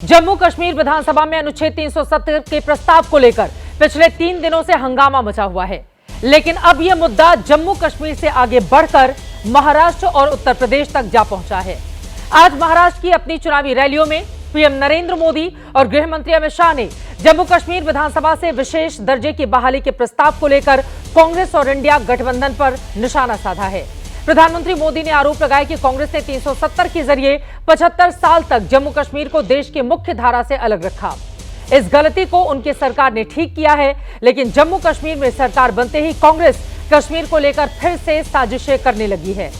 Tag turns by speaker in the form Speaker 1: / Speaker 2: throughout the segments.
Speaker 1: जम्मू कश्मीर विधानसभा में अनुच्छेद 370 के प्रस्ताव को लेकर पिछले 3 दिनों से हंगामा मचा हुआ है, लेकिन अब यह मुद्दा जम्मू कश्मीर से आगे बढ़कर महाराष्ट्र और उत्तर प्रदेश तक जा पहुंचा है। आज महाराष्ट्र की अपनी चुनावी रैलियों में पीएम नरेंद्र मोदी और गृह मंत्री अमित शाह ने जम्मू कश्मीर विधानसभा से विशेष दर्जे की बहाली के प्रस्ताव को लेकर कांग्रेस और इंडिया गठबंधन पर निशाना साधा है। प्रधानमंत्री मोदी ने आरोप लगाया कि कांग्रेस ने 370 के जरिए 75 साल तक जम्मू कश्मीर को देश की मुख्य धारा से अलग रखा। इस गलती को उनकी सरकार ने ठीक किया है, लेकिन जम्मू कश्मीर में सरकार बनते ही कांग्रेस कश्मीर को लेकर फिर से साजिशें करने लगी है।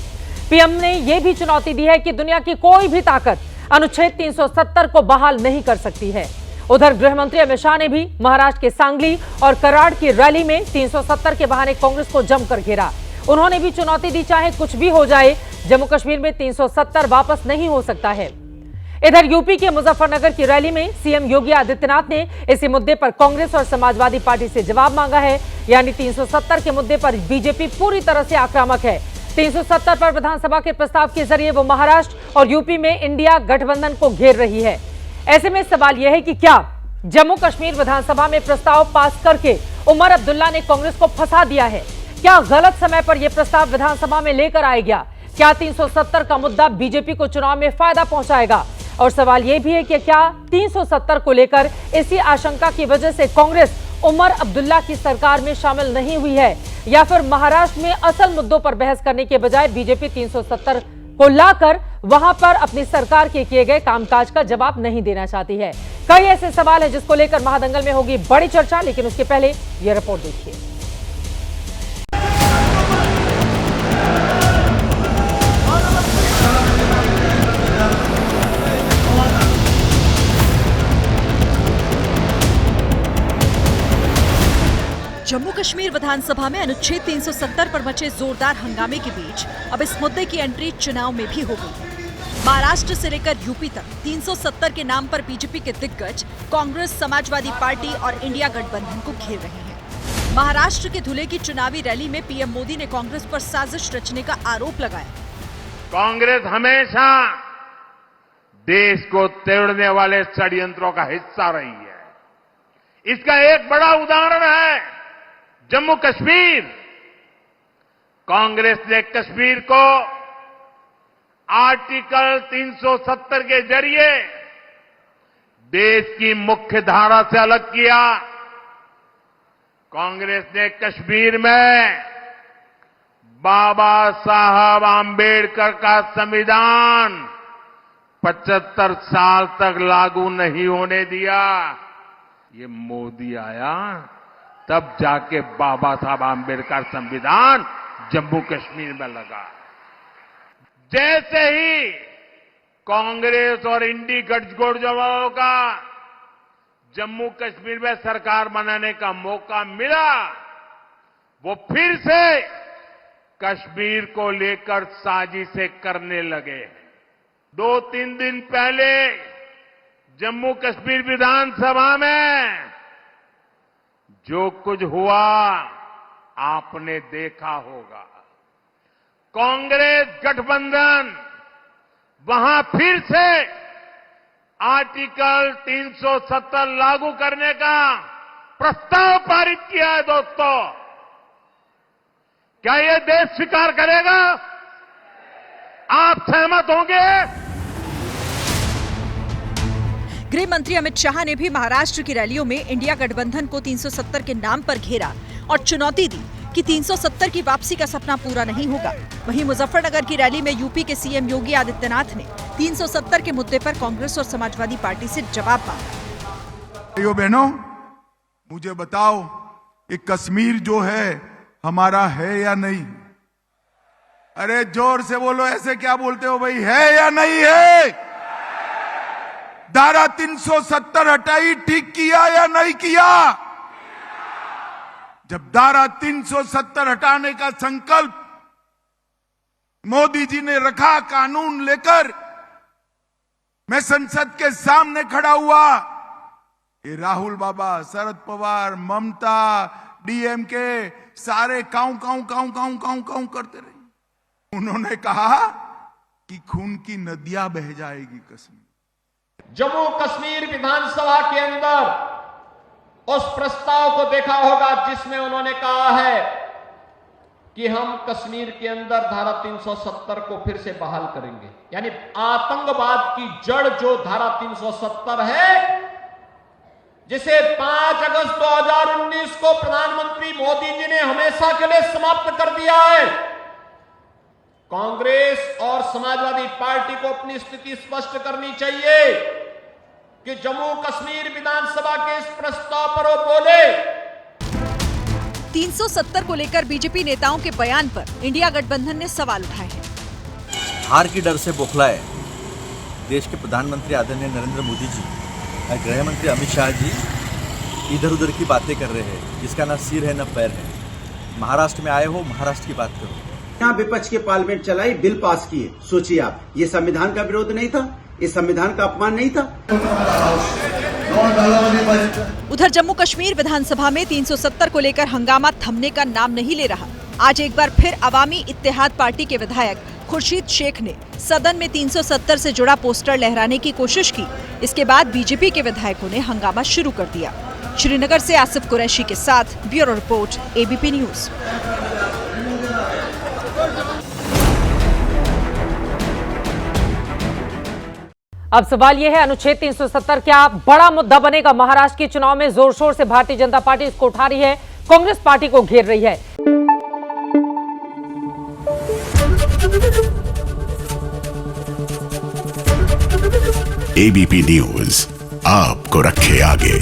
Speaker 1: पीएम ने यह भी चुनौती दी है कि दुनिया की कोई भी ताकत अनुच्छेद 370 को बहाल नहीं कर सकती है। उधर गृह मंत्री अमित शाह ने भी महाराष्ट्र के सांगली और कराड़ की रैली में 370 के बहाने कांग्रेस को जमकर घेरा। उन्होंने भी चुनौती दी, चाहे कुछ भी हो जाए, जम्मू कश्मीर में 370 वापस नहीं हो सकता है। इधर यूपी के मुजफ्फरनगर की रैली में सीएम योगी आदित्यनाथ ने इसी मुद्दे पर कांग्रेस और समाजवादी पार्टी से जवाब मांगा है। यानी 370 के मुद्दे पर बीजेपी पूरी तरह से आक्रामक है। 370 पर विधानसभा के प्रस्ताव के जरिए वो महाराष्ट्र और यूपी में इंडिया गठबंधन को घेर रही है। ऐसे में सवाल यह है कि क्या जम्मू कश्मीर विधानसभा में प्रस्ताव पास करके उमर अब्दुल्ला ने कांग्रेस को फंसा दिया है? क्या गलत समय पर यह प्रस्ताव विधानसभा में लेकर आया गया? क्या 370 का मुद्दा बीजेपी को चुनाव में फायदा पहुंचाएगा? और सवाल यह भी है कि क्या 370 को लेकर इसी आशंका की वजह से कांग्रेस उमर अब्दुल्ला की सरकार में शामिल नहीं हुई है, या फिर महाराष्ट्र में असल मुद्दों पर बहस करने के बजाय बीजेपी 370 को लाकर वहां पर अपनी सरकार के किए गए कामकाज का जवाब नहीं देना चाहती है? कई ऐसे सवाल है जिसको लेकर महादंगल में होगी बड़ी चर्चा, लेकिन उसके पहले यह रिपोर्ट देखिए।
Speaker 2: जम्मू कश्मीर विधानसभा में अनुच्छेद 370 पर मचे जोरदार हंगामे के बीच अब इस मुद्दे की एंट्री चुनाव में भी हो गई। महाराष्ट्र से लेकर यूपी तक 370 के नाम पर बीजेपी के दिग्गज कांग्रेस, समाजवादी पार्टी और इंडिया गठबंधन को घेर रहे हैं। महाराष्ट्र के धुले की चुनावी रैली में पीएम मोदी ने कांग्रेस पर साजिश रचने का आरोप लगाया।
Speaker 3: कांग्रेस हमेशा देश को तोड़ने वाले षड्यंत्रों का हिस्सा रही है। इसका एक बड़ा उदाहरण है जम्मू कश्मीर। कांग्रेस ने कश्मीर को आर्टिकल 370 के जरिए देश की मुख्य धारा से अलग किया। कांग्रेस ने कश्मीर में बाबा साहब आंबेडकर का संविधान 75 साल तक लागू नहीं होने दिया। ये मोदी आया तब जाके बाबा साहब आंबेडकर संविधान जम्मू कश्मीर में लगा। जैसे ही कांग्रेस और इंडी गठजोड़ों का जम्मू कश्मीर में सरकार बनाने का मौका मिला, वो फिर से कश्मीर को लेकर साजिशें करने लगे। 2-3 दिन पहले जम्मू कश्मीर विधानसभा में जो कुछ हुआ आपने देखा होगा। कांग्रेस गठबंधन वहां फिर से आर्टिकल 370 लागू करने का प्रस्ताव पारित किया है। दोस्तों, क्या यह देश स्वीकार करेगा? आप सहमत होंगे?
Speaker 2: गृह मंत्री अमित शाह ने भी महाराष्ट्र की रैलियों में इंडिया गठबंधन को 370 के नाम पर घेरा और चुनौती दी कि 370 की वापसी का सपना पूरा नहीं होगा। वहीं मुजफ्फरनगर की रैली में यूपी के सीएम योगी आदित्यनाथ ने 370 के मुद्दे पर कांग्रेस और समाजवादी पार्टी से जवाब मांगा।
Speaker 4: भाइयों बहनों, मुझे बताओ ये कश्मीर जो है हमारा है या नहीं? अरे जोर से बोलो, ऐसे क्या बोलते हो भाई? है या नहीं है? धारा 370 हटाई, ठीक किया या नहीं किया? जब धारा 370 हटाने का संकल्प मोदी जी ने रखा, कानून लेकर मैं संसद के सामने खड़ा हुआ, ये राहुल बाबा, शरद पवार, ममता, डीएमके सारे काऊ काऊ काऊ काऊ काऊ काऊ करते रहे। उन्होंने कहा कि खून की नदियां बह जाएगी कश्मीर।
Speaker 5: जम्मू कश्मीर विधानसभा के अंदर उस प्रस्ताव को देखा होगा जिसमें उन्होंने कहा है कि हम कश्मीर के अंदर धारा 370 को फिर से बहाल करेंगे। यानी आतंकवाद की जड़ जो धारा 370 है, जिसे 5 अगस्त 2019 को प्रधानमंत्री मोदी जी ने हमेशा के लिए समाप्त कर दिया है। कांग्रेस और समाजवादी पार्टी को अपनी स्थिति स्पष्ट करनी चाहिए कि जम्मू कश्मीर विधानसभा के इस प्रस्ताव पर वो बोले।
Speaker 2: 370 को लेकर बीजेपी नेताओं के बयान पर इंडिया गठबंधन ने सवाल उठाए हैं।
Speaker 6: हार की डर से बौखलाए देश के प्रधानमंत्री आदरणीय नरेंद्र मोदी जी और गृह मंत्री अमित शाह जी इधर उधर की बातें कर रहे हैं, जिसका ना सिर है ना पैर है। महाराष्ट्र में आए हो, महाराष्ट्र की बात करो।
Speaker 7: यहाँ विपक्ष के पार्लियामेंट चलाई, बिल पास किए। सोचिए आप, ये संविधान का विरोध नहीं था, ये संविधान का अपमान नहीं था।
Speaker 2: उधर जम्मू कश्मीर विधानसभा में 370 को लेकर हंगामा थमने का नाम नहीं ले रहा। आज एक बार फिर अवामी इत्तेहाद पार्टी के विधायक खुर्शीद शेख ने सदन में 370 से जुड़ा पोस्टर लहराने की कोशिश की। इसके बाद बीजेपी के विधायकों ने हंगामा शुरू कर दिया। श्रीनगर से आसिफ कुरैशी के साथ ब्यूरो रिपोर्ट, एबीपी न्यूज।
Speaker 1: अब सवाल यह है, अनुच्छेद 370 क्या बड़ा मुद्दा बनेगा? महाराष्ट्र के चुनाव में जोर शोर से भारतीय जनता पार्टी इसको उठा रही है, कांग्रेस पार्टी को घेर रही है।
Speaker 8: एबीपी न्यूज आपको रखे आगे।